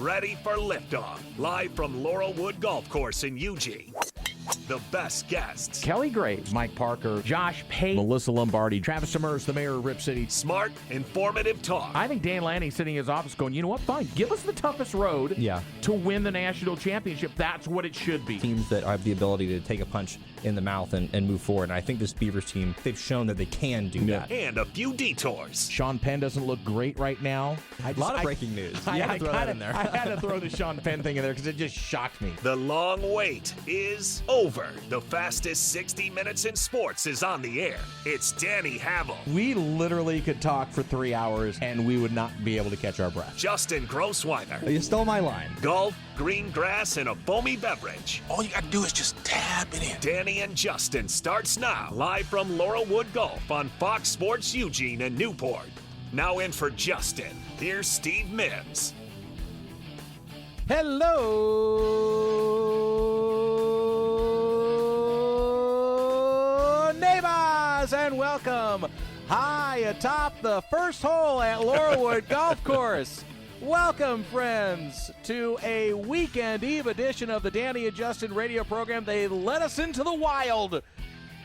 ready for liftoff. Live from Laurelwood Golf Course in Eugene. The best guests. Kelly Graves, Mike Parker, Josh Pate, Melissa Lombardi, Travis Demers, the mayor of Rip City. Smart, informative talk. I think Dan Lanning sitting in his office going, you know what, fine, give us the toughest road to win the national championship. That's what it should be. Teams that have the ability to take a punch in the mouth and move forward. And I think this Beavers team, they've shown that they can do that. And a few detours. Sean Penn doesn't look great right now. A lot of breaking news. I had to throw that in there. I had to throw the Sean Penn thing in there because it just shocked me. The long wait is over. The fastest 60 minutes in sports is on the air. It's Danny Havel. We literally could talk for 3 hours and we would not be able to catch our breath. Justin Grossweiler. You stole my line. Golf, green grass, and a foamy beverage. All you got to do is just tab it in. Danny and Justin starts now, live from Laurelwood Golf on Fox Sports Eugene and Newport. Now in for Justin, here's Steve Mims. Hello, neighbors, and welcome high atop the first hole at Laurelwood Golf Course. Welcome, friends, to a Weekend Eve edition of the Danny and Justin radio program. They let us into the wild,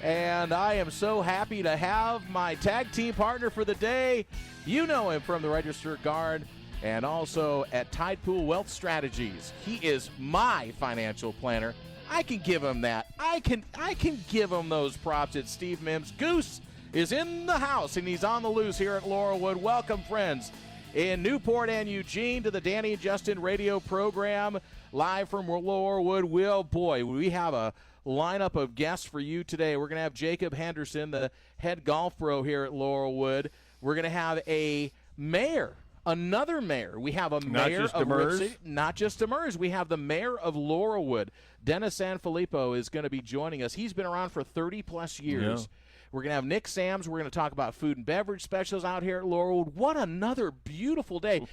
and I am so happy to have my tag team partner for the day. You know him from the Register Guard and also at Tide Pool Wealth Strategies. He is my financial planner. I can give him that. I can give him those props. It's Steve Mims. Goose is in the house, and he's on the loose here at Laurelwood. Welcome, friends, in Newport and Eugene to the Danny and Justin radio program, live from Laurelwood. Well, boy, we have a lineup of guests for you today. We're going to have Jacob Henderson, the head golf pro here at Laurelwood. We're going to have a mayor, another mayor. We have a mayor of Rip City, not just Demers. We have the mayor of Laurelwood. Dennis Fillippo is going to be joining us. He's been around for 30-plus years. Yeah. We're going to have Nick Sams. We're going to talk about food and beverage specials out here at Laurelwood. What another beautiful day.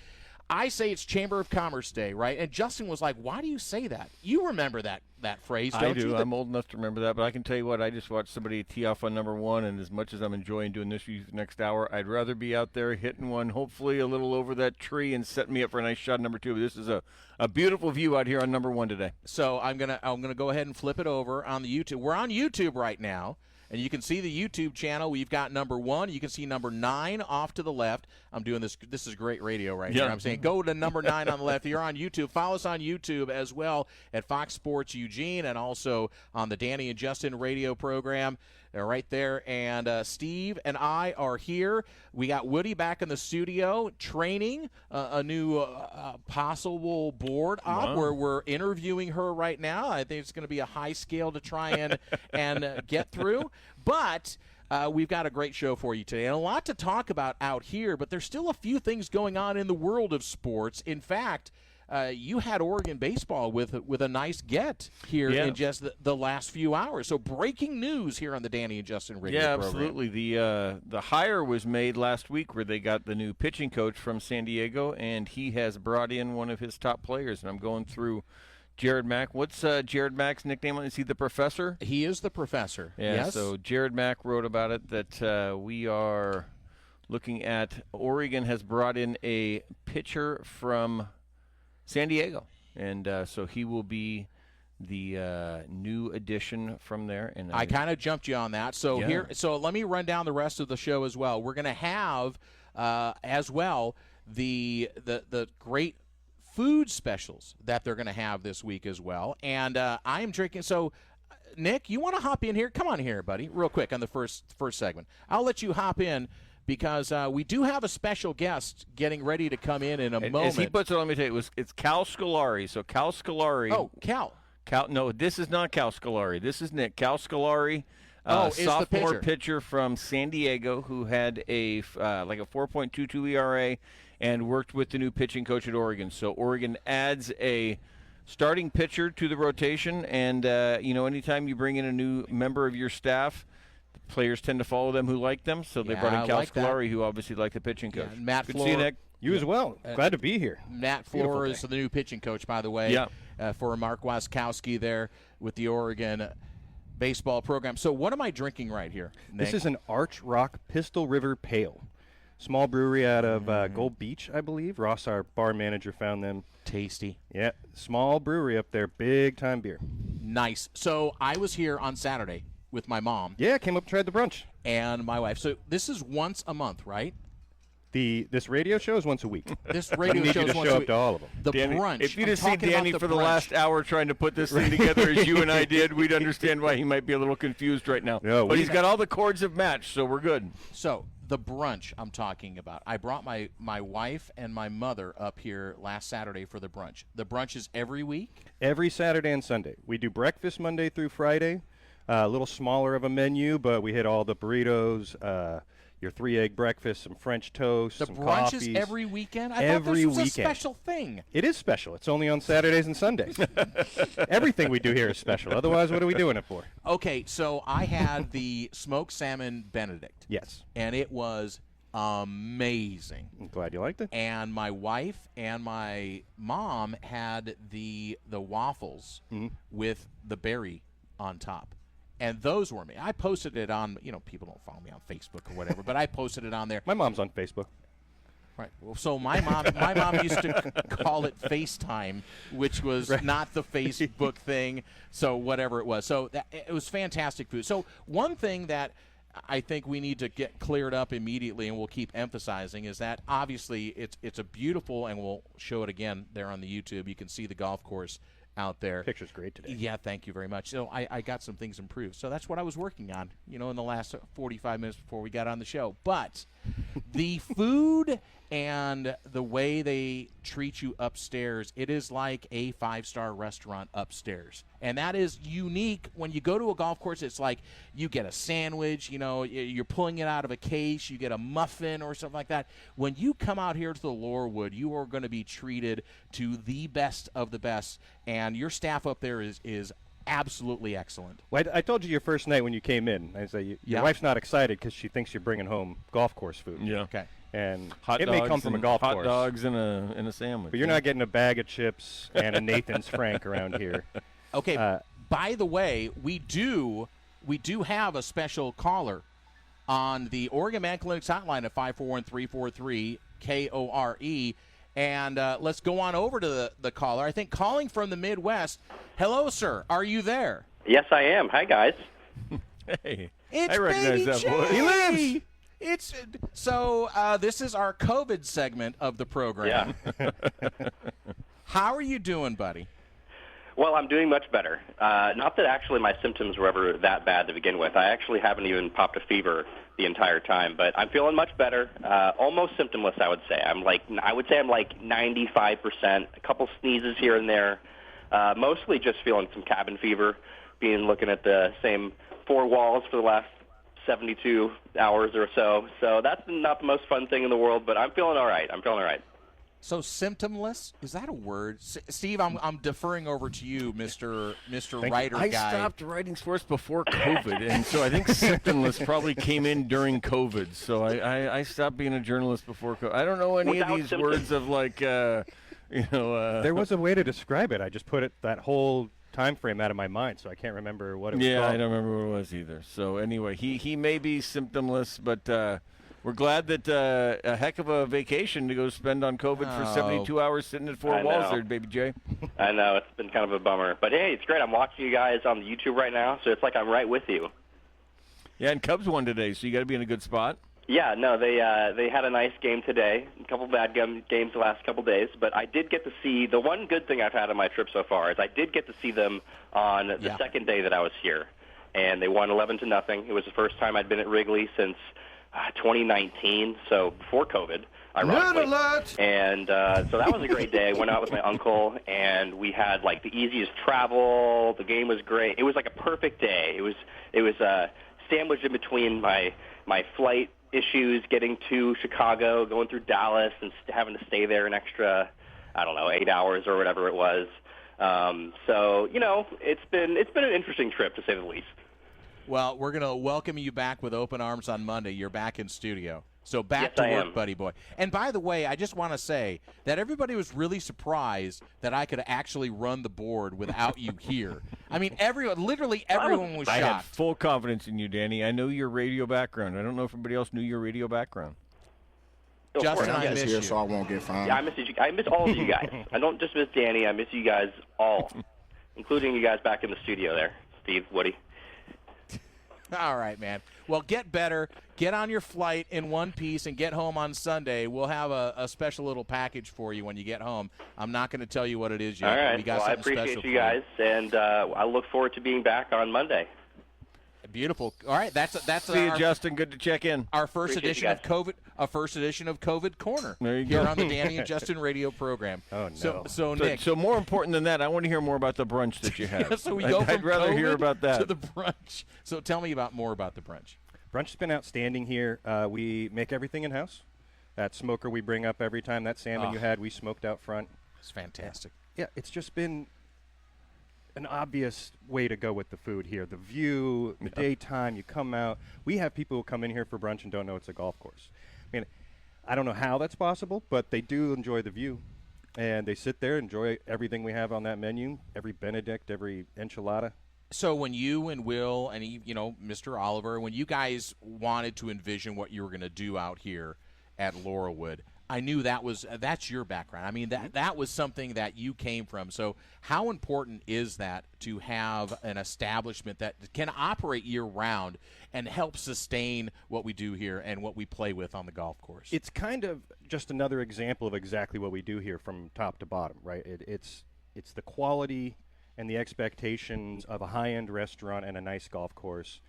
I say it's Chamber of Commerce Day, right? And Justin was like, why do you say that? You remember that phrase, don't you? I do. I'm old enough to remember that. But I can tell you what, I just watched somebody tee off on number one, and as much as I'm enjoying doing this next hour, I'd rather be out there hitting one, hopefully a little over that tree and setting me up for a nice shot number two. But this is a beautiful view out here on number one today. So I'm gonna go ahead and flip it over on the YouTube. We're on YouTube right now. And you can see the YouTube channel. We've got number 1. You can see number 9 off to the left. I'm doing this. This is great radio right here. I'm saying go to number 9 on the left. You're on YouTube. Follow us on YouTube as well at Fox Sports Eugene and also on the Danny and Justin radio program. They're right there. And Steve and I are here. We got Woody back in the studio training a new possible board op where we're interviewing her right now. I think it's going to be a high scale to try and get through. But we've got a great show for you today and a lot to talk about out here. But there's still a few things going on in the world of sports. In fact, you had Oregon baseball with a nice get here in just the last few hours. So breaking news here on the Danny and Justin radio program. Yeah, absolutely. The hire was made last week where they got the new pitching coach from San Diego, and he has brought in one of his top players. And I'm going through Jared Mack. What's Jared Mack's nickname? Is he the professor? He is the professor. Yeah, yes. So Jared Mack wrote about it that we are looking at Oregon has brought in a pitcher from San Diego, and so he will be the new addition from there. And I kind of jumped you on that. So so let me run down the rest of the show as well. We're going to have as well the great food specials that they're going to have this week as well. And I am drinking. So Nick, you want to hop in here? Come on here, buddy, real quick on the first segment. I'll let you hop in, because we do have a special guest getting ready to come in a moment. As he puts it, let me tell you, it's Cal Scolari. So Cal Scolari. Oh, Cal. No, this is not Cal Scolari. This is Nick. Cal Scolari, is sophomore pitcher from San Diego who had a 4.22 ERA and worked with the new pitching coach at Oregon. So Oregon adds a starting pitcher to the rotation, and anytime you bring in a new member of your staff, players tend to follow them who like them, so they brought in Cal Scolari, who obviously liked the pitching coach. Yeah, Matt Good Floor. to see you, Nick. You as well. Glad to be here. Matt Floor is the new pitching coach, by the way, for Mark Waskowski there with the Oregon baseball program. So what am I drinking right here, Nick? This is an Arch Rock Pistol River Pale. Small brewery out of Gold Beach, I believe. Ross, our bar manager, found them. Tasty. Yeah, small brewery up there, big time beer. Nice. So I was here on Saturday with my mom. Yeah, came up and tried the brunch. And my wife. So this is once a month, right? This radio show is once a week. This radio need show you is to once show a up week. to all of them. The Danny, brunch. if you I'm just see talking about Danny the for the brunch. last hour trying to put this thing together as you and I did, we'd understand why he might be a little confused right now. No, but he's got all the chords have matched, so we're good. So the brunch I'm talking about. I brought my wife and my mother up here last Saturday for the brunch. The brunch is every week? Every Saturday and Sunday. We do breakfast Monday through Friday. A little smaller of a menu, but we hit all the burritos, your 3-egg breakfast, some French toast, The some brunch coffees. is every weekend? I Every thought this was weekend. a special thing. It is special. It's only on Saturdays and Sundays. Everything we do here is special. Otherwise, what are we doing it for? Okay, so I had the smoked salmon Benedict. Yes. And it was amazing. I'm glad you liked it. And my wife and my mom had the waffles with the berry on top. And those were me. I posted it on, people don't follow me on Facebook or whatever, but I posted it on there. My mom's on Facebook. Right. Well, so my mom used to call it FaceTime, which was not the Facebook thing. So whatever it was. So it was fantastic food. So one thing that I think we need to get cleared up immediately, and we'll keep emphasizing, is that obviously it's a beautiful, and we'll show it again there on the YouTube. You can see the golf course out there. Picture's great today. Yeah, thank you very much. So I got some things improved. So that's what I was working on, in the last 45 minutes before we got on the show. But the food and the way they treat you upstairs, it is like a 5-star restaurant upstairs. And that is unique. When you go to a golf course, it's like you get a sandwich, you're pulling it out of a case, you get a muffin or something like that. When you come out here to the Laurelwood, you are going to be treated to the best of the best. And your staff up there is absolutely excellent. Well, I told you your first night when you came in. I say your wife's not excited because she thinks you're bringing home golf course food. Yeah. Okay. And Hot it may come from a golf hot course. Hot dogs and a sandwich. But you're not getting a bag of chips and a Nathan's Frank around here. Okay. By the way, we do have a special caller on the Oregon Man Clinic's hotline at 541-343-KORE. And let's go on over to the caller. I think calling from the Midwest. Hello, sir. Are you there? Yes, I am. Hi, guys. Hey, It's I recognize Baby that Jay. voice. He lives. This is our COVID segment of the program. Yeah. How are you doing, buddy? Well, I'm doing much better. Not that actually my symptoms were ever that bad to begin with. I actually haven't even popped a fever the entire time, but I'm feeling much better. Almost symptomless, I would say. I'm like 95%. A couple sneezes here and there. Mostly just feeling some cabin fever, looking at the same 4 walls for the last 72 hours or so. So that's not the most fun thing in the world, but I'm feeling all right. So symptomless, is that a word? Steve, I'm deferring over to you, Mr. Writer I guy. stopped writing sports before COVID, and so I think symptomless probably came in during COVID. So I stopped being a journalist before COVID. I don't know any Without of these symptoms. words of like, There was a way to describe it. I just put that whole time frame out of my mind, so I can't remember what it was Yeah, called. I don't remember what it was either. So anyway, he may be symptomless, but we're glad that a heck of a vacation to go spend on COVID for 72 hours sitting at 4 I walls know. there, Baby Jay. I know, it's been kind of a bummer. But, hey, it's great. I'm watching you guys on the YouTube right now, so it's like I'm right with you. Yeah, and Cubs won today, so you got to be in a good spot. Yeah, no, they had a nice game today. A couple bad games the last couple days, but I did get to see the one good thing I've had on my trip so far is I did get to see them on the second day that I was here, and they won 11-0. It was the first time I'd been at Wrigley since 2019, so before COVID, ironically. And so that was a great day. I went out with my uncle, and we had like the easiest travel. The game was great. It was like a perfect day. It was sandwiched in between my flight issues, getting to Chicago, going through Dallas, and having to stay there an extra, 8 hours or whatever it was. So it's been an interesting trip to say the least. Well, we're going to welcome you back with open arms on Monday. You're back in studio. So back Yes, to I work, am. buddy boy. And by the way, I just want to say that everybody was really surprised that I could actually run the board without you here. I mean, literally everyone was I had shocked. full confidence in you, Danny. I know your radio background. I don't know if everybody else knew your radio background. Justin, course. I miss you. so I won't get fined. Yeah, I miss all of you guys. I don't just miss Danny. I miss you guys all, including you guys back in the studio there, Steve, Woody. All right, man. Well, get better. Get on your flight in one piece and get home on Sunday. We'll have a special little package for you when you get home. I'm not going to tell you what it is yet. All right. We got well, I something appreciate special you guys, and I look forward to being back on Monday. Beautiful. All right, that's See you, Justin. Good to check in. Our first Appreciate edition you of COVID. A first edition of COVID Corner. There you here go. on the Danny and Justin radio program. Oh, no. So Nick. So more important than that, I want to hear more about the brunch that you had. So we go from I'd rather COVID hear about that. to the brunch. So tell me more about the brunch. Brunch has been outstanding here. We make everything in-house. That smoker we bring up every time, that salmon you had, we smoked out front. It's fantastic. Yeah, it's just been an obvious way to go with the food here. The view, the daytime, you come out. We have people who come in here for brunch and don't know it's a golf course. I mean, I don't know how that's possible, but they do enjoy the view. And they sit there, enjoy everything we have on that menu, every Benedict, every enchilada. So when you and Will and Mr. Oliver, when you guys wanted to envision what you were going to do out here at Laurelwood, I knew that's your background. I mean, that was something that you came from. So how important is that to have an establishment that can operate year-round and help sustain what we do here and what we play with on the golf course? It's kind of just another example of exactly what we do here from top to bottom, right? It's the quality and the expectations of a high-end restaurant and a nice golf course.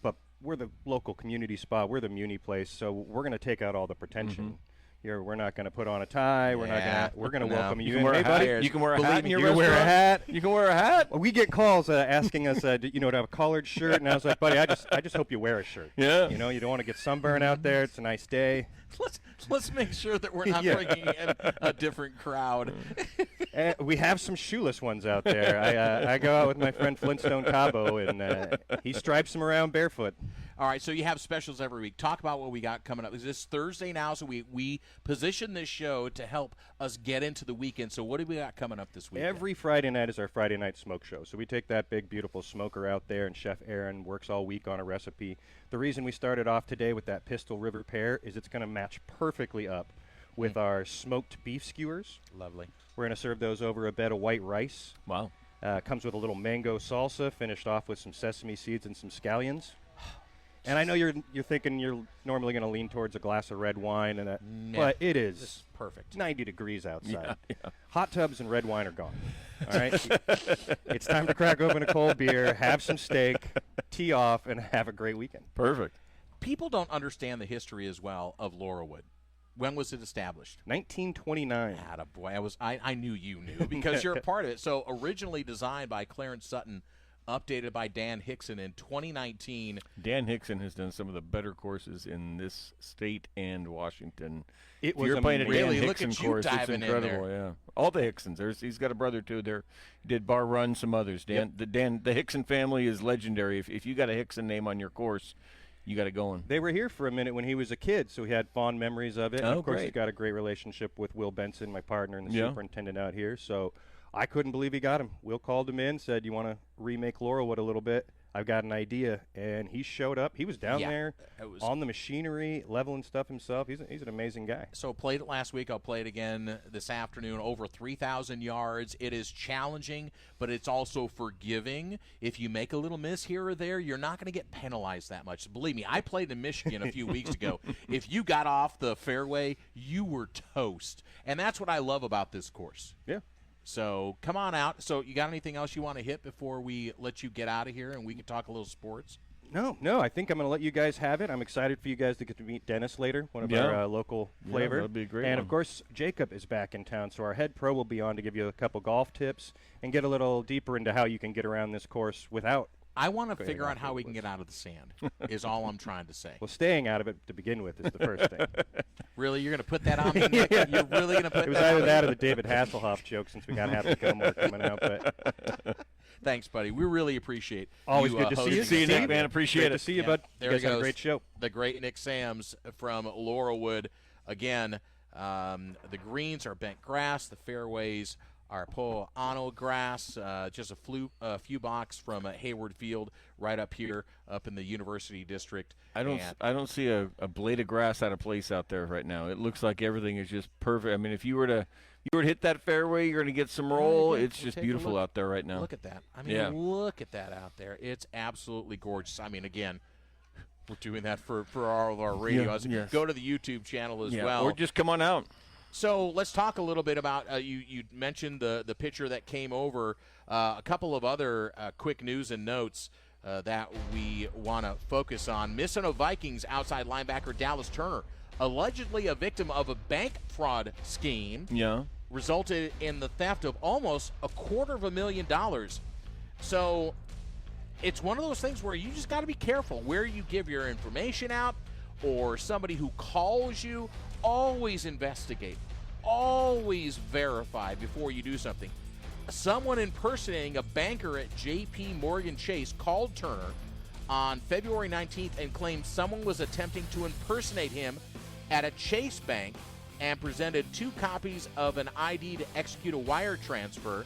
But we're the local community spot. We're the Muni place, so we're going to take out all the pretension. We're not going to put on a tie. We're going to welcome you in. Wear Hey, a buddy, hat. You can wear a hat in your you can wear a restaurant. hat. You can wear a hat. Well, we get calls asking us, to have a collared shirt, and I was like, buddy, I just hope you wear a shirt. Yeah. You don't want to get sunburned out there. It's a nice day. Let's make sure that we're not bringing in a different crowd. We have some shoeless ones out there. I go out with my friend Flintstone Cabo, and he stripes them around barefoot. All right, so you have specials every week. Talk about what we got coming up. Is this Thursday now? So we position this show to help us get into the weekend. So what do we got coming up this week? Every Friday night is our Friday night smoke show. So we take that big, beautiful smoker out there, and Chef Aaron works all week on a recipe. The reason we started off today with that Pistol River pear is it's going to match perfectly up with our smoked beef skewers. Lovely. We're going to serve those over a bed of white rice. Wow. Comes with a little mango salsa, finished off with some sesame seeds and some scallions. And I know you're thinking you're normally going to lean towards a glass of red wine, but it is perfect. 90 degrees outside. Yeah. Hot tubs and red wine are gone. All right? It's time to crack open a cold beer, have some steak, tee off, and have a great weekend. Perfect. People don't understand the history as well of Laurelwood. When was it established? 1929. Attaboy. I knew you knew because you're a part of it. So originally designed by Clarence Sutton, updated by Dan Hickson in 2019. Dan Hickson has done some of the better courses in this state and Washington. It was You're playing a Dan Really, look Hickson at you course. It's diving in incredible. there. Yeah, all the Hicksons. He's got a brother too. He did Bar Run, some others. The Hickson family is legendary. If you got a Hickson name on your course, you got it going. They were here for a minute when he was a kid, so he had fond memories of it. Oh, and of course, great. he's got a great relationship with Will Benson, my partner and the Yeah. superintendent out here. So I couldn't believe he got him. Will called him in, said, you want to remake Laurelwood a little bit? I've got an idea. And he showed up. He was down there on the machinery, leveling stuff himself. He's an amazing guy. So played it last week. I'll play it again this afternoon. Over 3,000 yards. It is challenging, but it's also forgiving. If you make a little miss here or there, you're not going to get penalized that much. Believe me, I played in Michigan a few weeks ago. If you got off the fairway, you were toast. And that's what I love about this course. Yeah. So come on out. So you got anything else you want to hit before we let you get out of here and we can talk a little sports? No, I think I'm going to let you guys have it. I'm excited for you guys to get to meet Dennis later, one of our local flavor. That'd be a great And, one. of course, Jacob is back in town, so our head pro will be on to give you a couple golf tips and get a little deeper into how you can get around this course without. I want to Going figure off out how the we can woods. get out of the sand is all I'm trying to say. Well, staying out of it to begin with is the first thing. Really? You're going to put that on me? Nick? You're really going to put It was that on either me? that or the David Hasselhoff joke since we got Happy Gilmore coming out. But Thanks, buddy. We really appreciate always you, good to see you. hosting See you, us Nick, out man. here. Appreciate Great it. to see you, Yeah, bud. there You he guys have a goes. great show. The great Nick Sams from Laurelwood. Again, the greens are bent grass. The fairways our Poano grass, just a few blocks from Hayward Field, right up here, up in the University District. I don't see a blade of grass out of place out there right now. It looks like everything is just perfect. I mean, if you were to hit that fairway, you're going to get some roll. It's just beautiful out there right now. Look at that. I mean, look at that out there. It's absolutely gorgeous. I mean, again, we're doing that for all of our radio. Yes. Go to the YouTube channel as well. Or just come on out. So let's talk a little bit about, you mentioned the pitcher that came over. A couple of other quick news and notes that we want to focus on. Minnesota Vikings outside linebacker Dallas Turner, allegedly a victim of a bank fraud scheme, resulted in the theft of almost $250,000. So it's one of those things where you just got to be careful where you give your information out, or somebody who calls you. Always investigate. Always verify before you do something. Someone impersonating a banker at J.P. Morgan Chase called Turner on February 19th and claimed someone was attempting to impersonate him at a Chase bank and presented 2 copies of an ID to execute a wire transfer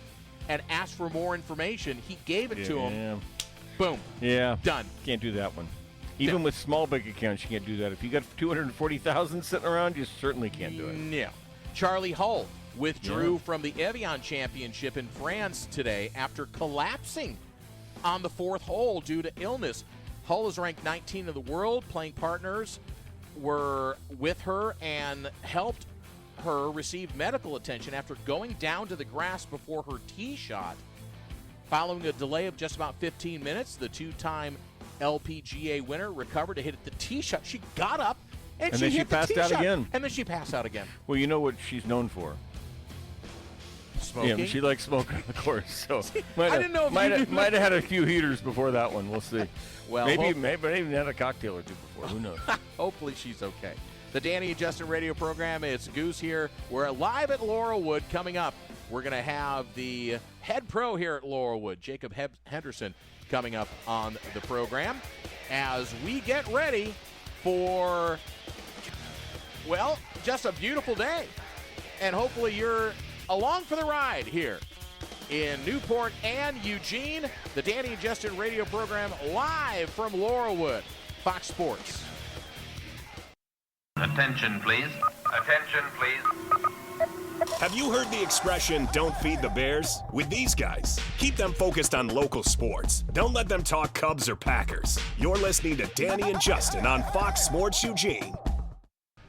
and asked for more information. He gave it to him. Boom. Yeah. Done. Can't do that one. Even with small bank accounts, you can't do that. If you got $240,000 sitting around, you certainly can't do it. Yeah. Charlie Hull withdrew from the Evian Championship in France today after collapsing on the 4th hole due to illness. Hull is ranked 19 in the world. Playing partners were with her and helped her receive medical attention after going down to the grass before her tee shot. Following a delay of just about 15 minutes, the 2-time LPGA winner recovered to hit the tee shot. She got up and she then she hit the passed tee out shot. again. And then she passed out again. Well, you know what she's known for. Smoking. Yeah, she likes smoking on the course. So I didn't know if might have had a few heaters before that one. We'll see. Well, maybe even had a cocktail or two before. Who knows? Hopefully she's okay. The Danny and Justin radio program. It's Goose here. We're live at Laurelwood. Coming up, we're going to have the head pro here at Laurelwood, Jacob Henderson, coming up on the program as we get ready for, well, just a beautiful day. And hopefully you're along for the ride here in Newport and Eugene. The Danny and Justin radio program live from Laurelwood, Fox Sports. Attention, please. Attention, please. Have you heard the expression, don't feed the bears? With these guys, keep them focused on local sports. Don't let them talk Cubs or Packers. You're listening to Danny and Justin on Fox Sports Eugene.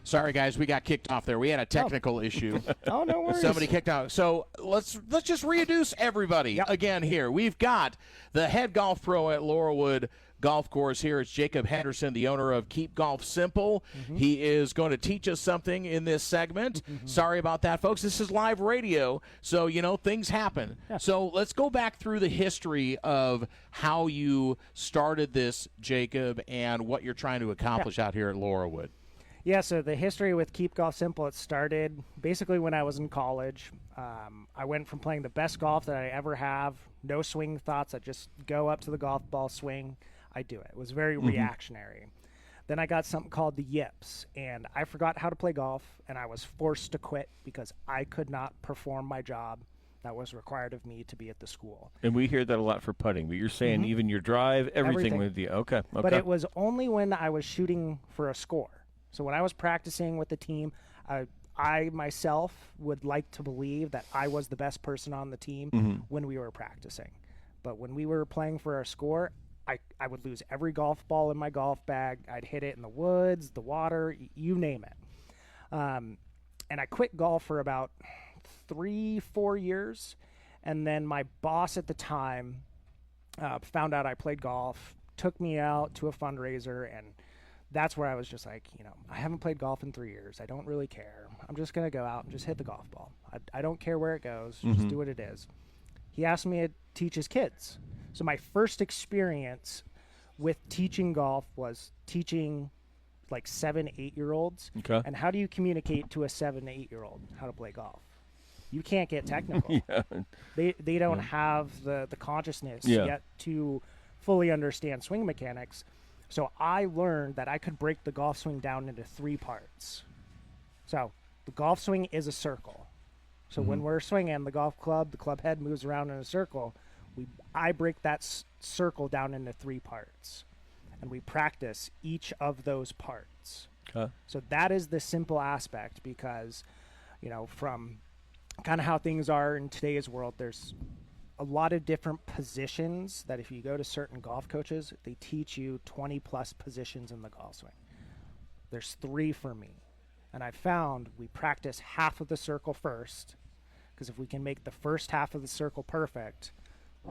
Sorry, guys, we got kicked off there. We had a technical issue. Oh, no worries. Somebody kicked out. So let's just reintroduce everybody again here. We've got the head golf pro at Laurelwood Golf Course here. It's Jacob Henderson, the owner of Keep Golf Simple. He is going to teach us something in this segment. Sorry about that, folks. This is live radio, so, things happen. Yeah. So let's go back through the history of how you started this, Jacob, and what you're trying to accomplish out here at Laurelwood. Yeah, so the history with Keep Golf Simple, it started basically when I was in college. I went from playing the best golf that I ever have, no swing thoughts, I just go up to the golf ball, swing, I do it. It was very reactionary. Then I got something called the yips, and I forgot how to play golf, and I was forced to quit because I could not perform my job that was required of me to be at the school. And we hear that a lot for putting, but you're saying even your drive, everything with you. Okay. But it was only when I was shooting for a score. So when I was practicing with the team, I myself would like to believe that I was the best person on the team when we were practicing. But when we were playing for our score, I would lose every golf ball in my golf bag. I'd hit it in the woods, the water, you name it. And I quit golf for about 3-4 years. And then my boss at the time found out I played golf, took me out to a fundraiser, and that's where I was just like, I haven't played golf in 3 years. I don't really care. I'm just going to go out and just hit the golf ball. I don't care where it goes. Just do what it is. He asked me to teach his kids. So my first experience with teaching golf was teaching like 7-8-year-olds. Okay. And how do you communicate to a 7-8-year-old how to play golf? You can't get technical. They don't have the consciousness yet to fully understand swing mechanics. So I learned that I could break the golf swing down into 3 parts. So the golf swing is a circle. So when we're swinging the golf club, the club head moves around in a circle. I break that circle down into 3 parts, and we practice each of those parts. Okay. So that is the simple aspect because, from kind of how things are in today's world, there's a lot of different positions that if you go to certain golf coaches, they teach you 20-plus positions in the golf swing. There's 3 for me. And I found we practice half of the circle first, because if we can make the first half of the circle perfect,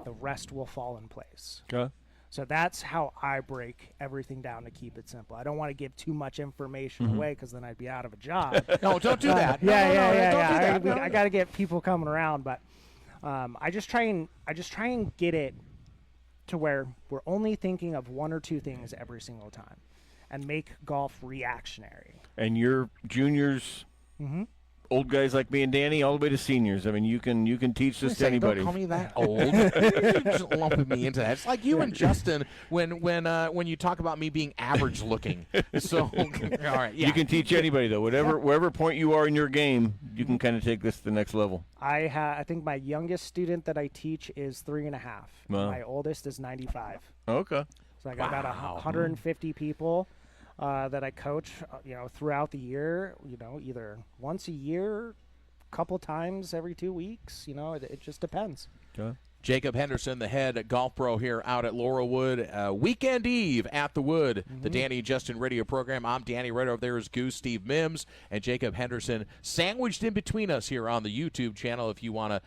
the rest will fall in place. Okay. So that's how I break everything down to keep it simple. I don't want to give too much information away because then I'd be out of a job. No, don't do that. I got to get people coming around, but I just try and get it to where we're only thinking of 1 or 2 things every single time, and make golf reactionary. And your juniors, old guys like me and Danny, all the way to seniors. I mean, you can teach this to anybody. Don't call me that old. You're just lumping me into that. It's like you and Justin when you talk about me being average looking. So, all right, yeah. You can teach anybody though. Whatever point you are in your game, you can kind of take this to the next level. I think my youngest student that I teach is 3.5. Wow. My oldest is 95. Okay. So I got about 150 people that I coach, throughout the year. Either once a year, a couple times every 2 weeks. It just depends. Okay. Jacob Henderson, the head golf pro here out at Laurelwood. Weekend Eve at the Wood, the Danny and Justin radio program. I'm Danny. Right over there is Goose, Steve Mims, and Jacob Henderson sandwiched in between us here on the YouTube channel. If you want to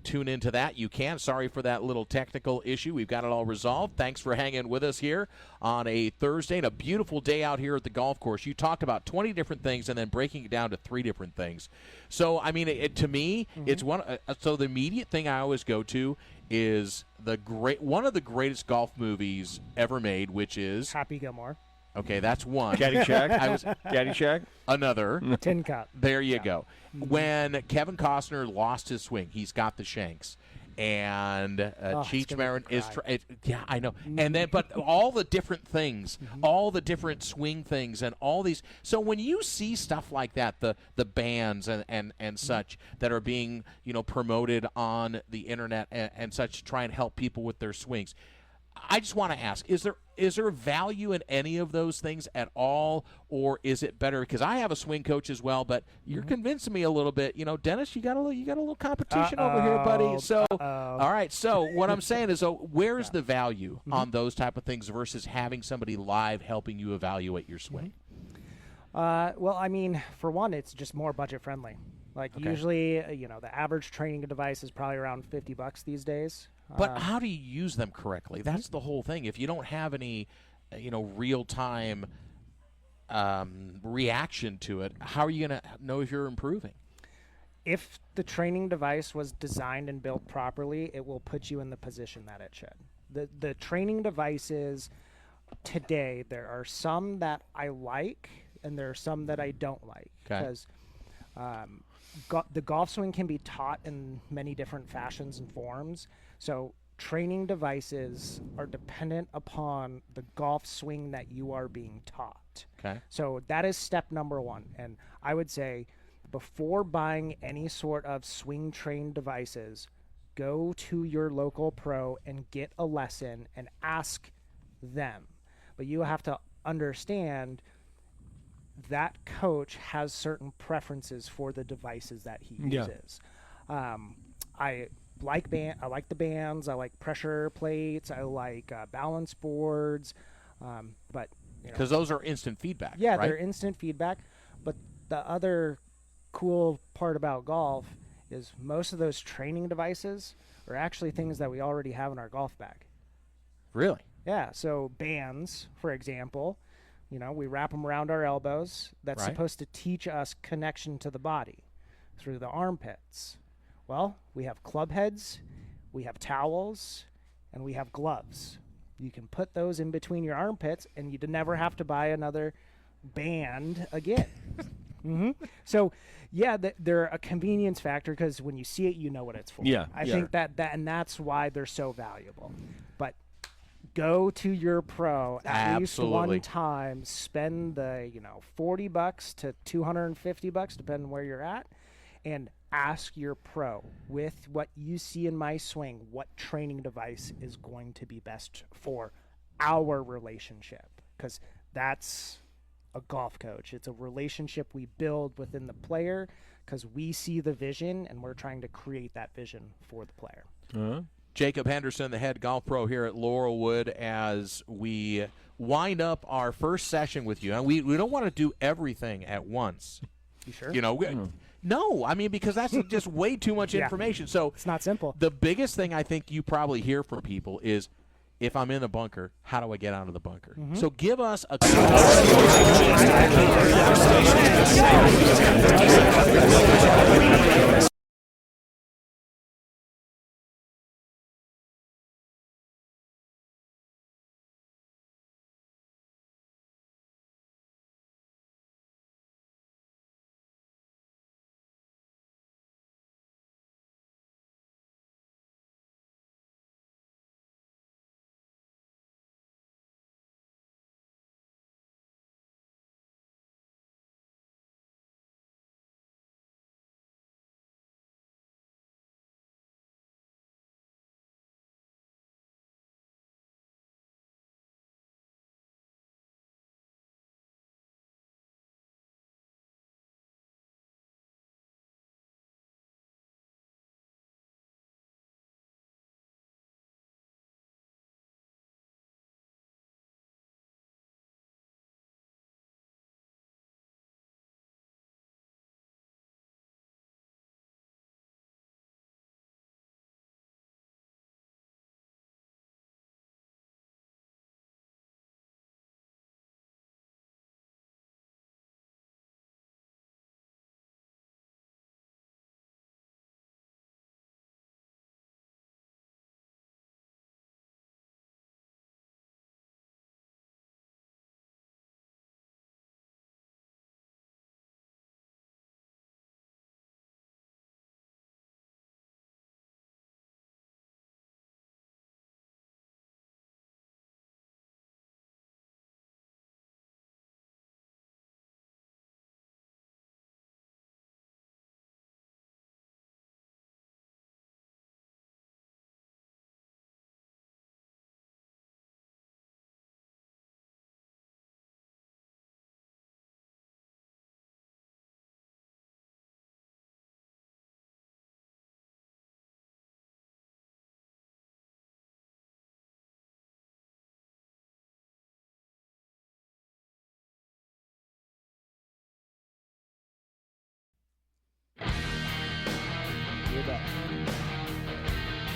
tune into that, you can. Sorry for that little technical issue. We've got it all resolved. Thanks for hanging with us here on a Thursday and a beautiful day out here at the golf course. You talked about 20 different things and then breaking it down to 3 different things. So, I mean, to me, it's one. So the immediate thing I always go to is one of the greatest golf movies ever made, which is Happy Gilmore. Okay, that's one. Caddyshack. Caddyshack. Another. Tin Cup. There you go. When Kevin Costner lost his swing, he's got the shanks. And Cheech Marin is yeah, I know. And then, but all the different things, all the different swing things, and all these. So when you see stuff like that, the bands and such that are being promoted on the internet and such to try and help people with their swings, I just want to ask: is there value in any of those things at all, or is it better? Because I have a swing coach as well, but you're convincing me a little bit. Dennis, you got a little competition over here, buddy. So, all right. So what I'm saying is, where is the value on those type of things versus having somebody live helping you evaluate your swing? Well, I mean, for one, it's just more budget friendly. Like usually, the average training device is probably around $50 these days. But how do you use them correctly? That's the whole thing. If you don't have any, real-time reaction to it, how are you going to know if you're improving? If the training device was designed and built properly, it will put you in the position that it should. The training devices today, there are some that I like, and there are some that I don't like. Because the golf swing can be taught in many different fashions and forms. So training devices are dependent upon the golf swing that you are being taught. Okay. So that is step number 1. And I would say before buying any sort of swing trained devices, go to your local pro and get a lesson and ask them. But you have to understand that coach has certain preferences for the devices that he uses. I like the bands. I like pressure plates. I like balance boards. But because those are instant feedback. Yeah, right? They're instant feedback. But the other cool part about golf is most of those training devices are actually things that we already have in our golf bag. Really? Yeah. So bands, for example. We wrap them around our elbows. That's supposed to teach us connection to the body through the armpits. Well, we have club heads, we have towels, and we have gloves. You can put those in between your armpits, and you never have to buy another band again. So, yeah, they're a convenience factor because when you see it, you know what it's for. I think and that's why they're so valuable. But go to your pro at least one time. Spend the $40 to $250, depending where you're at, and ask your pro, with what you see in my swing, what training device is going to be best for our relationship, because that's a golf coach. It's a relationship we build within the player because we see the vision and we're trying to create that vision for the player. Jacob Henderson, the head golf pro here at Laurelwood, as we wind up our first session with you. And we don't want to do everything at once. You sure? You know, no, I mean, because that's just way too much information. So it's not simple. The biggest thing I think you probably hear from people is, if I'm in the bunker, how do I get out of the bunker? So give us a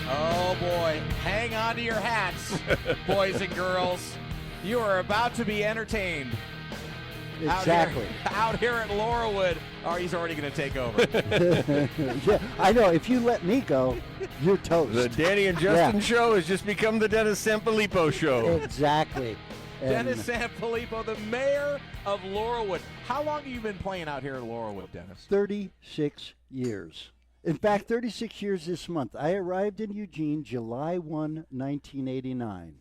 Oh, boy. Hang on to your hats, boys and girls. You are about to be entertained. Exactly. Out here at Laurelwood. Oh, he's already going to take over. Yeah, I know. If you let me go, you're toast. The Danny and Justin show has just become the Dennis Sanfilippo show. Exactly. Dennis Sanfilippo, the mayor of Laurelwood. How long have you been playing out here at Laurelwood, Dennis? 36 years. In fact, 36 years this month. I arrived in Eugene July 1, 1989.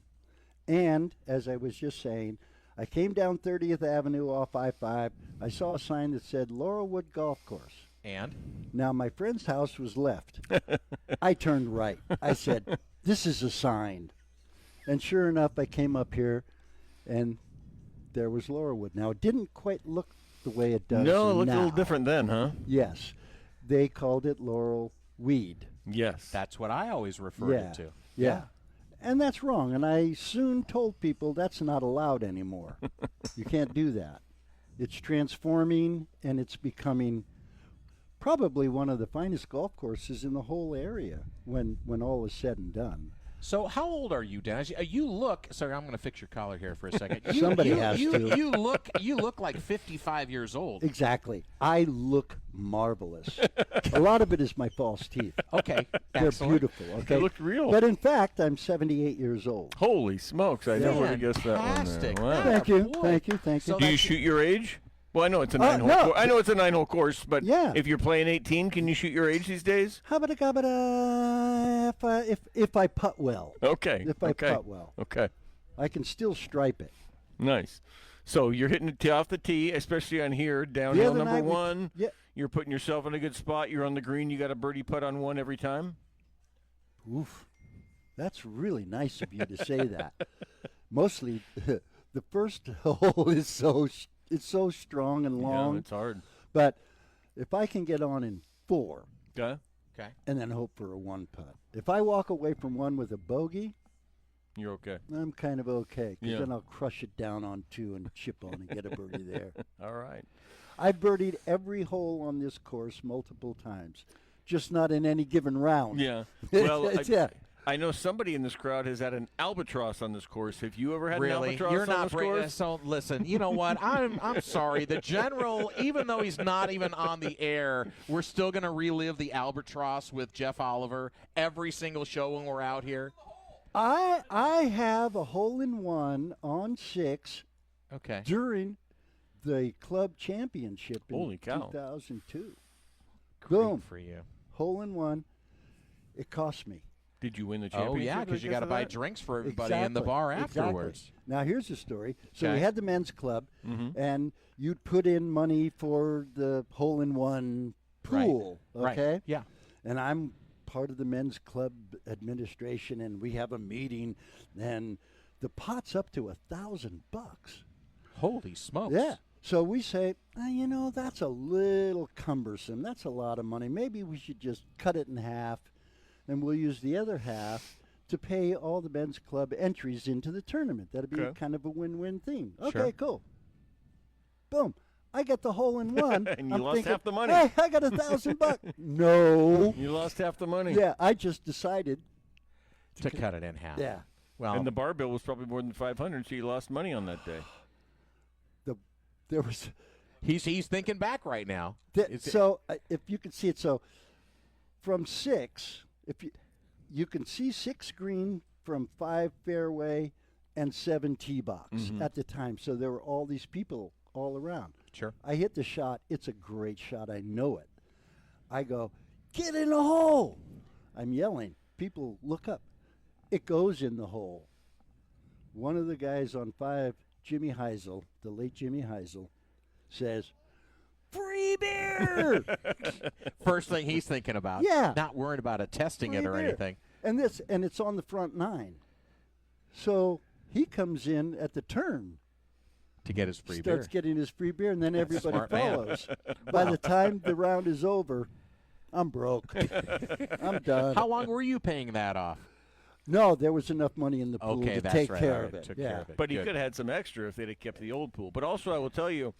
And, as I was just saying, I came down 30th Avenue off I-5. I saw a sign that said Laurelwood Golf Course. And? Now, my friend's house was left. I turned right. I said, this is a sign. And sure enough, I came up here, and there was Laurelwood. Now, it didn't quite look the way it does No, it looked now. a little different then, huh? Yes. They called it Laurel Weed. Yes. That's what I always referred it to. Yeah. And that's wrong. And I soon told people that's not allowed anymore. You can't do that. It's transforming, and it's becoming probably one of the finest golf courses in the whole area when all is said and done. So how old are you, Dennis? You look. Sorry, I'm going to fix your collar here for a second. Somebody has to. You look like 55 years old. Exactly. I look marvelous. A lot of it is my false teeth. Okay, they're excellent. beautiful. Okay, They look real. But in fact, I'm 78 years old. Holy smokes! I never would have guessed that one. Fantastic. There. Wow. Thank you. boy. Thank you. Thank you. So Do you shoot your age? Well, I know it's a nine-hole. no. I know it's a nine-hole course, but Yeah. if you're playing 18, can you shoot your age these days? If I putt well. Okay. If I okay. putt well. Okay. I can still stripe it. Nice. So you're hitting it off the tee, especially on here, downhill number one. You're putting yourself in a good spot. You're on the green. You got a birdie putt on one every time. Oof. That's really nice of you to say that. Mostly, the first hole is it's so strong and long. Yeah, it's hard. But if I can get on in 4, okay, and then hope for a 1 putt. If I walk away from 1 with a bogey, you're okay. I'm kind of okay, because Yeah. then I'll crush it down on 2 and chip on and get a birdie there. All right. I've birdied every hole on this course multiple times, just not in any given round. Yeah. Well, yeah. I know somebody in this crowd has had an albatross on this course. Have you ever had an Really? albatross You're on not this bringing course? So listen, you know what? I'm sorry. The general, even though he's not even on the air, we're still going to relive the albatross with Jeff Oliver every single show when we're out here. I have a hole-in-one on 6 during the club championship in Holy cow. 2002. Great Boom. for you. Hole-in-one. It cost me. Did you win the Oh, championship? yeah, because you got to buy drinks for everybody in the Exactly. bar Exactly. afterwards. Now, here's the story. So Okay. we had the men's club, Mm-hmm. and you'd put in money for the hole-in-one pool, Right. okay? Yeah. And I'm part of the men's club administration, and we have a meeting, and the pot's up to $1,000. Holy smokes. Yeah. So we say, that's a little cumbersome. That's a lot of money. Maybe we should just cut it in half, and we'll use the other half to pay all the men's club entries into the tournament. That'd be kind of a win-win thing. Okay, Sure. cool. Boom. I get the hole-in-one. And you I'm lost thinking, half the money. Hey, I got $1,000. No. You lost half the money. Yeah, I just decided To cut it in half. Yeah. Well, And the bar bill was probably more than $500, so you lost money on that day. there was he's thinking back right now. so if you can see it, so from 6, if you can see 6 green from 5 fairway and 7 tee box at the time. So there were all these people all around. Sure. I hit the shot. It's a great shot. I know it. I go, get in the hole. I'm yelling. People look up. It goes in the hole. One of the guys on 5, Jimmy Heisel, the late Jimmy Heisel, says, free beer. First thing he's thinking about. Yeah. Not worried about testing it Free or beer. anything. And it's on the front 9. So he comes in at the turn. To get his free Starts beer. getting his free beer, and then everybody Smart man. follows. By the time the round is over, I'm broke. I'm done. How long were you paying that off? No, there was enough money in the pool Okay, to that's take right. care All of right, it. took Yeah. care of it. But he Good. could have had some extra if they'd have kept the old pool. But also, I will tell you,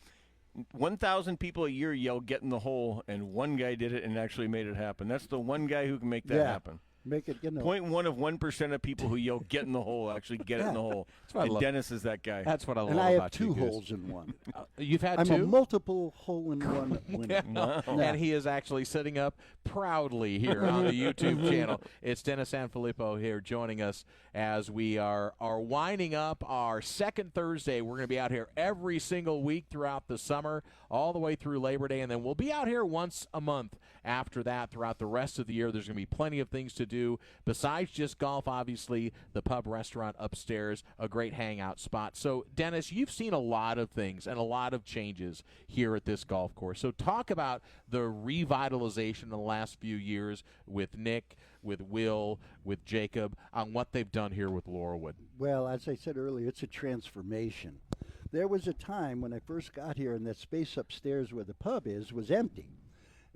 1,000 people a year yell "get in the hole," and one guy did it and actually made it happen. That's the one guy who can make that happen. Make it, 0.1 of 1% of people who yell "get in the hole" actually get it in the hole. what I And love. Dennis is that guy. That's what I love And I about have 2 you, Goose. holes in one. You've had I'm 2? a multiple hole-in-one winner. Wow. And he is actually sitting up proudly here on the YouTube channel. It's Dennis and Fillippo here joining us as we are winding up our second Thursday. We're going to be out here every single week throughout the summer, all the way through Labor Day, and then we'll be out here once a month after that throughout the rest of the year. There's going to be plenty of things to do besides just golf. Obviously, the pub restaurant upstairs, a great hangout spot. So, Dennis, you've seen a lot of things and a lot of changes here at this golf course. So talk about the revitalization in the last few years with Nick, with Will, with Jacob, on what they've done here with Laurelwood. Well, as I said earlier, it's a transformation. There was a time when I first got here and that space upstairs where the pub is was empty.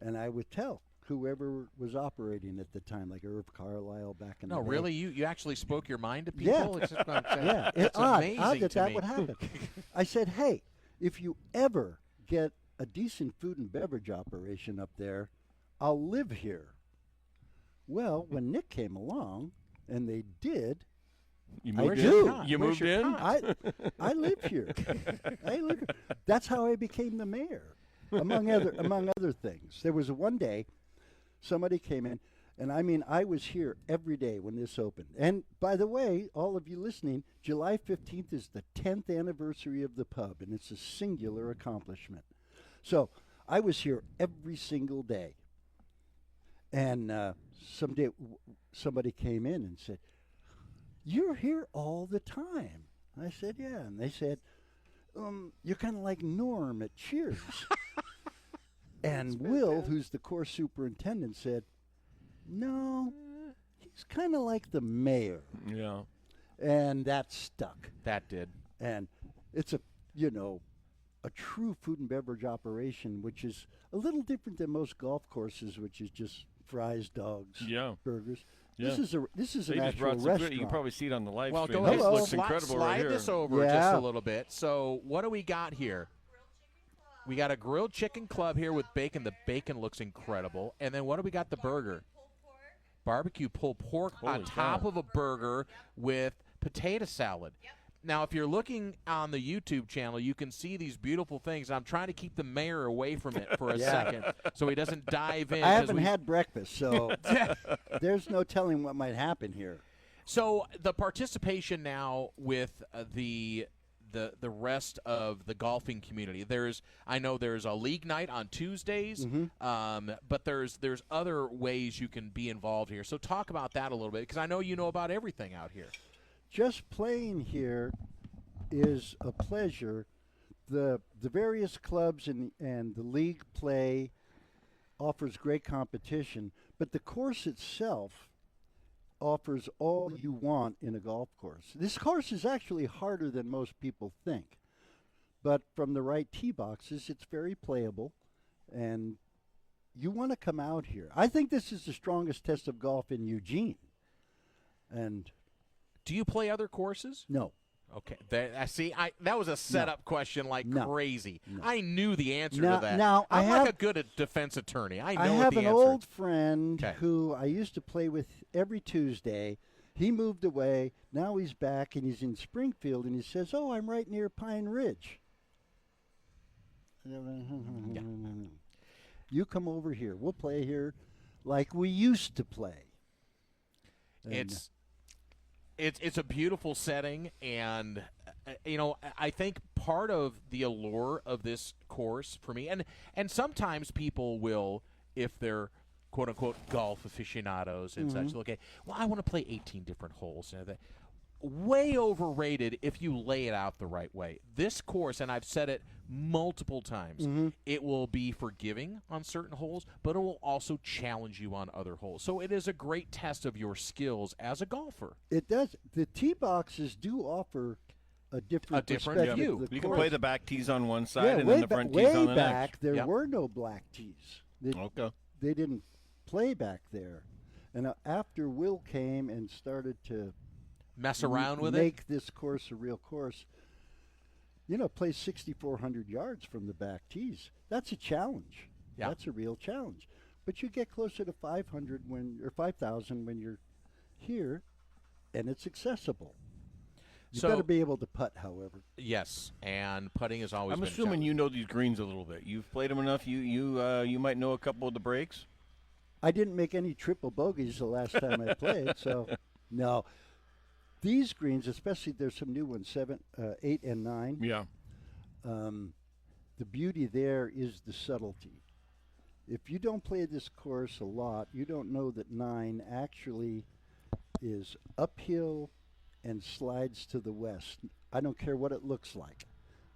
And I would tell whoever was operating at the time, like Irv Carlisle back in the No, day. really? You actually spoke your mind to people? Yeah. It's just, Yeah, it's amazing odd that to that me. would happen. I said, hey, if you ever get a decent food and beverage operation up there, I'll live here. Well, when Nick came along, and they did, You I moved do. in? You moved in? I live here. I live here. That's how I became the mayor, among other things. There was one day somebody came in, and I mean, I was here every day when this opened. And by the way, all of you listening, July 15th is the 10th anniversary of the pub, and it's a singular accomplishment. So I was here every single day. And someday somebody came in and said, "You're here all the time." I said, "Yeah." And they said, you're kind of like Norm at Cheers. And Will, who's the course superintendent, said, no, he's kind of like the mayor. Yeah. And that stuck. That did. And it's a true food and beverage operation, which is a little different than most golf courses, which is just fries, dogs, burgers. Yeah. This is They an just actual brought some restaurant. good, you can probably see it on the live Well, stream. go ahead. This looks Slide- incredible slide right here. this over just a little bit. So what do we got here? We got a grilled chicken club here with bacon. The bacon looks incredible. And then what do we got? The burger. Barbecue pulled pork on top of a burger with potato salad. Now, if you're looking on the YouTube channel, you can see these beautiful things. I'm trying to keep the mayor away from it for a second so he doesn't dive in. I haven't had breakfast, so there's no telling what might happen here. So the participation now with the rest of the golfing community. I know there's a league night on Tuesdays, but there's other ways you can be involved here. So talk about that a little bit, because I know you know about everything out here. Just playing here is a pleasure. The various clubs and the league play offers great competition, but the course itself offers all you want in a golf course. This course is actually harder than most people think, but from the right tee boxes, it's very playable, and you want to come out here. I think this is the strongest test of golf in Eugene. And do you play other courses? No. Okay. That was a setup question like crazy. No. I knew the answer now, to that. Now, I'm like a good defense attorney. I know I what have the an answer old is. friend who I used to play with every Tuesday. He moved away. Now he's back, and he's in Springfield, and he says, oh, I'm right near Pine Ridge. You come over here. We'll play here like we used to play. And It's a beautiful setting, and I think part of the allure of this course for me, and sometimes people will, if they're quote unquote golf aficionados and such, look at, well, I want to play 18 different holes. Way overrated if you lay it out the right way. This course, and I've said it multiple times, it will be forgiving on certain holes, but it will also challenge you on other holes. So it is a great test of your skills as a golfer. It does. The tee boxes do offer a different view. You can play the back tees on one side and way then the front tees on the back, next. there were no black tees. They didn't play back there. And after Will came and started to mess around with make this course a real course, play 6,400 yards from the back tees. That's a challenge. Yeah. That's a real challenge. But you get closer to 500 or 5,000 when you're here, and it's accessible. You better be able to putt, however. Yes, and putting is always. I'm been assuming you know these greens a little bit. You've played them enough. You might know a couple of the breaks. I didn't make any triple bogeys the last time I played, so no. These greens, especially, there's some new ones, 7, 8, and 9. Yeah. The beauty there is the subtlety. If you don't play this course a lot, you don't know that 9 actually is uphill and slides to the west. I don't care what it looks like.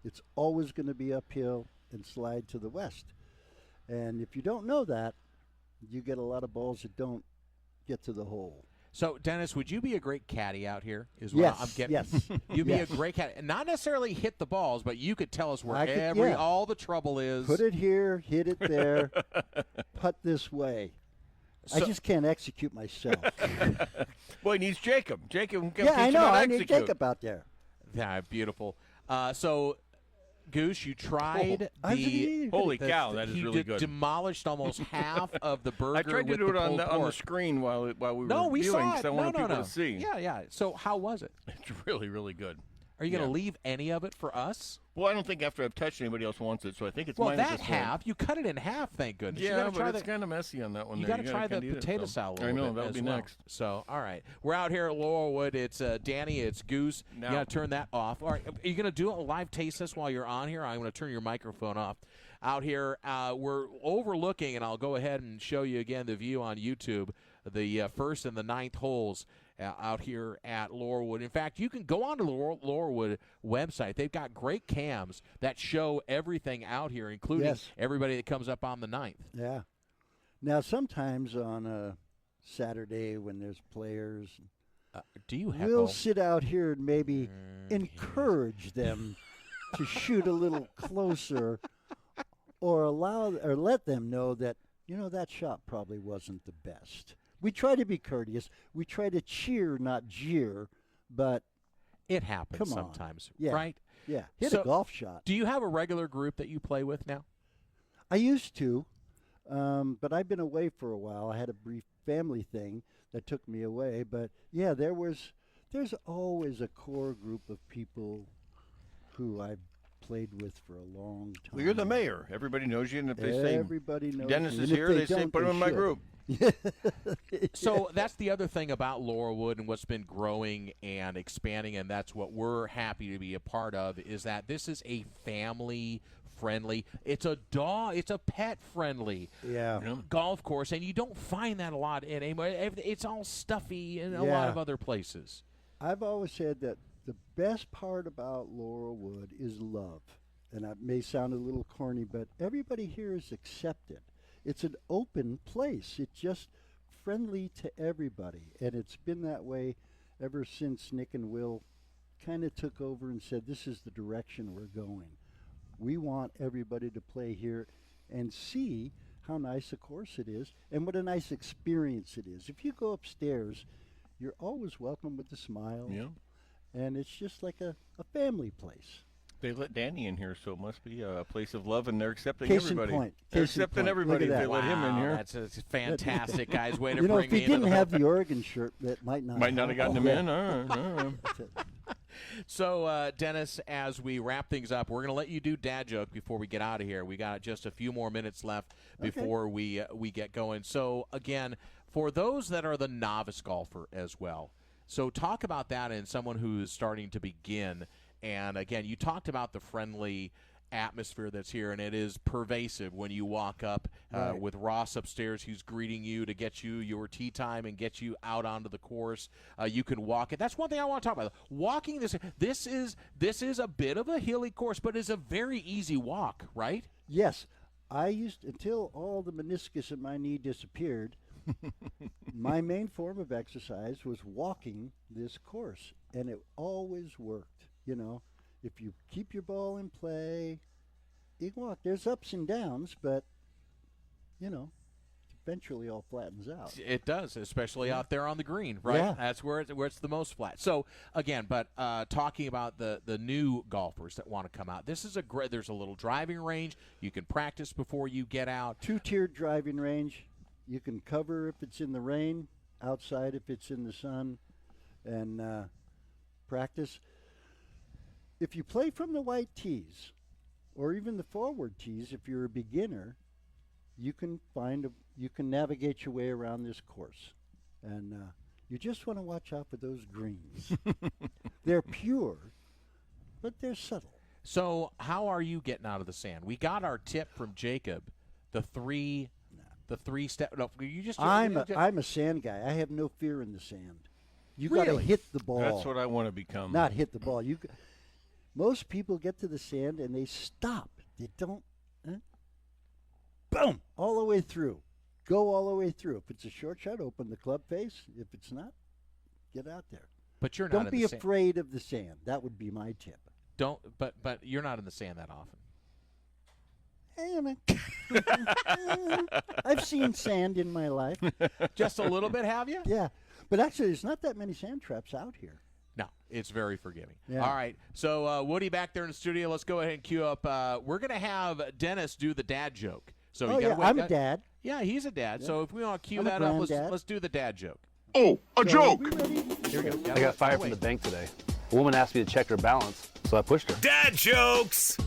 It's always going to be uphill and slide to the west. And if you don't know that, you get a lot of balls that don't get to the hole. So, Dennis, would you be a great caddy out here? Yes. I'm getting. Yes. You'd be a great caddy. Not necessarily hit the balls, but you could tell us where all the trouble is. Put it here, hit it there, putt this way. I just can't execute myself. Well, he needs Jacob. Jacob can yeah, teach I him know. how to I need execute. Jacob out there. Yeah, beautiful. So, Goose, you tried Holy cow, that is really good. Demolished almost half of the burger. I tried to with do the it on pulled the pork. screen while we were we viewing, saw it. because I wanted people no. to see. Yeah. So, how was it? It's really, really good. Are you going to leave any of it for us? Well, I don't think after I've touched anybody else wants it, so I think it's mine. Well, that half, you cut it in half, thank goodness. Yeah, but it's kind of messy on that one. You got to try the potato salad. I know, that'll be next. So, all right. We're out here at Laurelwood. It's Danny, it's Goose. You got to turn that off. All right. Are you going to do a live taste test while you're on here? I'm going to turn your microphone off. Out here, we're overlooking, and I'll go ahead and show you again the view on YouTube, the first and the 9th holes. out here at Laurelwood. In fact, you can go on to the Laurelwood website. They've got great cams that show everything out here, including everybody that comes up on the 9th. Yeah. Now, sometimes on a Saturday when there's players, we'll sit out here and maybe encourage them to shoot a little closer, or let them know that, that shot probably wasn't the best. We try to be courteous. We try to cheer, not jeer, but it happens sometimes, right? Yeah, hit a golf shot. Do you have a regular group that you play with now? I used to, but I've been away for a while. I had a brief family thing that took me away. But, yeah, there's always a core group of people who I've played with for a long time. Well, you're the mayor. Everybody knows you, and if they say Dennis you. is here, they say put him in my group. So that's the other thing about Laurelwood and what's been growing and expanding, and that's what we're happy to be a part of, is that this is a family-friendly, it's a pet-friendly golf course, and you don't find that a lot anymore. It's all stuffy in a lot of other places. I've always said that the best part about Laurelwood is love. And that may sound a little corny, but everybody here is accepted. It's an open place. It's just friendly to everybody. And it's been that way ever since Nick and Will kind of took over and said, this is the direction we're going. We want everybody to play here and see how nice a course it is and what a nice experience it is. If you go upstairs, you're always welcome with a smile. Yeah. And it's just like a family place. They let Danny in here, so it must be a place of love, and they're accepting Case in everybody. point. They're Case in accepting point. everybody if Look at they that. let him in here. That's fantastic, guys. Way to You know, bring if me he into didn't the have the Oregon shirt, that might not have gotten him in. All right. So, Dennis, as we wrap things up, we're going to let you do dad joke before we get out of here. We got just a few more minutes left before we get going. So, again, for those that are the novice golfer as well, so talk about that and someone who's starting to begin. And, again, you talked about the friendly atmosphere that's here, and it is pervasive when you walk up with Ross upstairs who's greeting you to get you your tee time and get you out onto the course. You can walk it. That's one thing I want to talk about. Walking this is a bit of a hilly course, but it's a very easy walk, right? Yes. I used, until all the meniscus in my knee disappeared, my main form of exercise was walking this course, and it always worked. You know, if you keep your ball in play, you can walk. There's ups and downs, but, you know, eventually all flattens out. It does, especially out there on the green, right? Yeah. That's where it's the most flat. So, again, but talking about the new golfers that want to come out, this is there's a little driving range. You can practice before you get out. Two-tiered driving range. You can cover if it's in the rain, outside if it's in the sun, and practice. If you play from the white tees, or even the forward tees, if you're a beginner, you can navigate your way around this course, and you just want to watch out for those greens. They're pure, but they're subtle. So, how are you getting out of the sand? We got our tip from Jacob, the three step. No, you just. I'm a sand guy. I have no fear in the sand. You got to hit the ball. That's what I want to become. Not hit the ball. Most people get to the sand and they stop. They don't. Boom! All the way through. Go all the way through. If it's a short shot, open the club face. If it's not, get out there. But you're not. Don't be afraid of the sand. That would be my tip. Don't. But you're not in the sand that often. I've seen sand in my life. Just a little bit, have you? Yeah. But actually, there's not that many sand traps out here. No, it's very forgiving. Yeah. All right. So, Woody back there in the studio, let's go ahead and cue up. We're going to have Dennis do the dad joke. So I'm a dad. Yeah, he's a dad. Yeah. So if we want to cue I'm that up, let's do the dad joke. Oh, a joke! Here we go. I got fired from the bank today. A woman asked me to check her balance, so I pushed her. Dad jokes!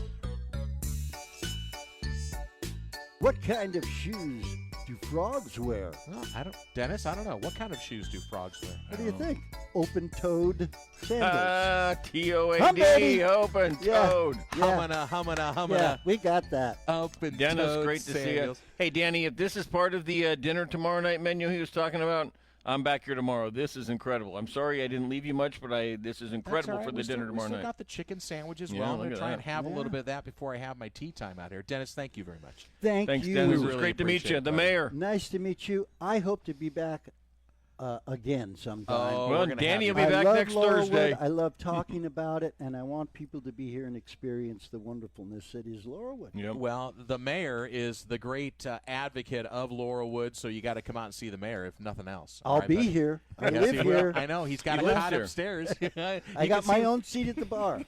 What kind of shoes do frogs wear? Well, Dennis, I don't know. What kind of shoes do frogs wear? What do you think? Open-toed sandals. T-O-A-D, open-toed. Humana. Yeah, we got that. Open-toed Dennis, great to sandals. see you. Hey, Danny, if this is part of the dinner tomorrow night menu he was talking about, I'm back here tomorrow. This is incredible. I'm sorry I didn't leave you much, but this is incredible for the dinner tomorrow We night. still got the chicken sandwich as Yeah, well. I'm look going to at try and that. have a little bit of that before I have my tea time out here. Dennis, thank you very much. Thanks, you. Dennis. It was great to meet you. appreciate it, The buddy. mayor. Nice to meet you. I hope to be back again sometime. Oh, Well, we're gonna Danny have will you. be I back love next Laurelwood. Thursday. I love talking about it, and I want people to be here and experience the wonderfulness that is Laurelwood. Yep. Well, the mayor is the great advocate of Laurelwood, so you got to come out and see the mayor, if nothing else. All I'll right, be buddy? here. I Yes, live he will. here. I know. He's got He a lives cot here. upstairs. I got my own seat at the bar.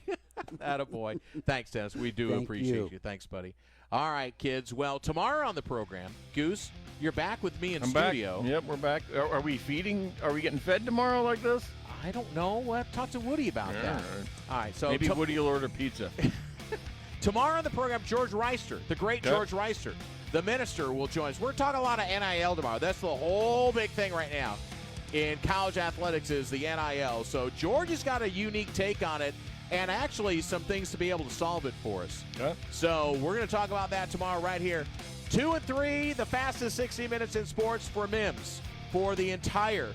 Attaboy. Thanks, Dennis. We do Thank appreciate you. Thanks, buddy. All right, kids. Well, tomorrow on the program, Goose, you're back with me in I'm studio. back. Yep, we're back. Are we feeding? Are we getting fed tomorrow like this? I don't know. We'll have to talk to Woody about that. All right, so Maybe Woody will order pizza. tomorrow on the program, George Reister, the great Okay. George Reister, the minister, will join us. We're talking a lot of NIL tomorrow. That's the whole big thing right now in college athletics is the NIL. So George has got a unique take on it and actually some things to be able to solve it for us. Okay. So we're going to talk about that tomorrow right here. 2 and 3, the fastest 60 minutes in sports for Mims for the entire